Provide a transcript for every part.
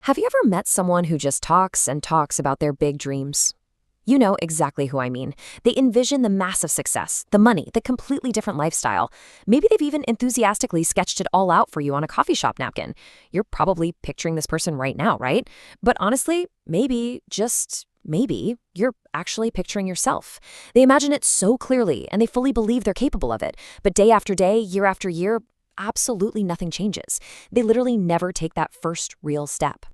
Have you ever met someone who just talks and talks about their big dreams? You know exactly who I mean. They envision the massive success, the money, the completely different lifestyle. Maybe they've even enthusiastically sketched it all out for you on a coffee shop napkin. You're probably picturing this person right now, right? But honestly, maybe, just maybe, you're actually picturing yourself. They imagine it so clearly and they fully believe they're capable of it. But day after day, year after year, absolutely nothing changes. They literally never take that first real step.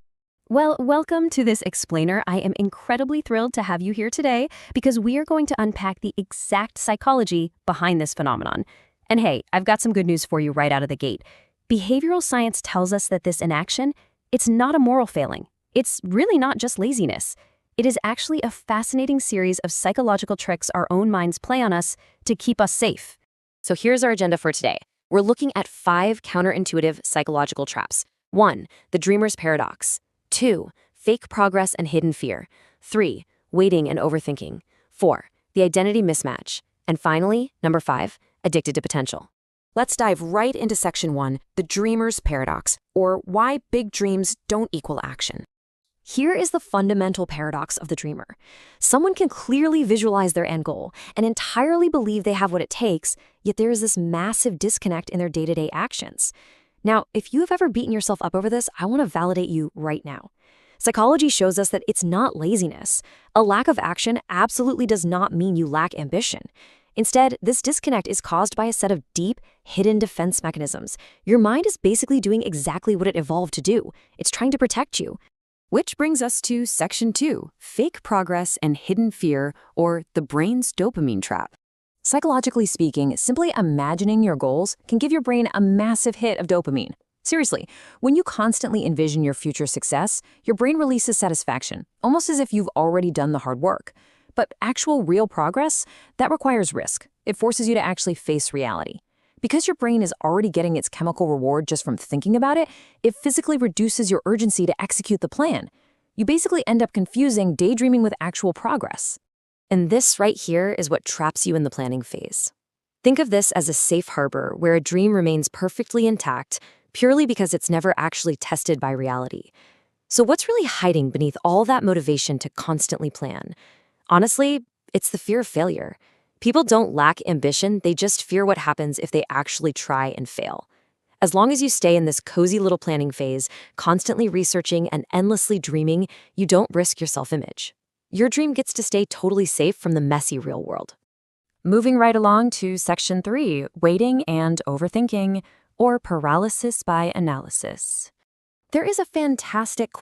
Well, welcome to this explainer. I am incredibly thrilled to have you here today because we are going to unpack the exact psychology behind this phenomenon. And hey, I've got some good news for you right out of the gate. Behavioral science tells us that this inaction, it's not a moral failing. It's really not just laziness. It is actually a fascinating series of psychological tricks our own minds play on us to keep us safe. So here's our agenda for today. We're looking at 5 counterintuitive psychological traps. 1. The dreamer's paradox. 2. Fake progress and hidden fear. 3. Waiting and overthinking. 4. The identity mismatch. And finally, number 5, addicted to potential. Let's dive right into section 1, the dreamer's paradox, or why big dreams don't equal action. Here is the fundamental paradox of the dreamer. Someone can clearly visualize their end goal and entirely believe they have what it takes, yet there is this massive disconnect in their day-to-day actions. Now, if you have ever beaten yourself up over this, I want to validate you right now. Psychology shows us that it's not laziness. A lack of action absolutely does not mean you lack ambition. Instead, this disconnect is caused by a set of deep, hidden defense mechanisms. Your mind is basically doing exactly what it evolved to do. It's trying to protect you. Which brings us to section 2, fake progress and hidden fear, or the brain's dopamine trap. Psychologically speaking, simply imagining your goals can give your brain a massive hit of dopamine. Seriously, when you constantly envision your future success, your brain releases satisfaction, almost as if you've already done the hard work. But actual real progress, that requires risk. It forces you to actually face reality. Because your brain is already getting its chemical reward just from thinking about it, it physically reduces your urgency to execute the plan. You basically end up confusing daydreaming with actual progress. And this right here is what traps you in the planning phase. Think of this as a safe harbor where a dream remains perfectly intact purely because it's never actually tested by reality. So what's really hiding beneath all that motivation to constantly plan? Honestly, it's the fear of failure. People don't lack ambition, they just fear what happens if they actually try and fail. As long as you stay in this cozy little planning phase, constantly researching and endlessly dreaming, you don't risk your self-image. Your dream gets to stay totally safe from the messy real world. Moving right along to section 3, waiting and overthinking, or paralysis by analysis. There is a fantastic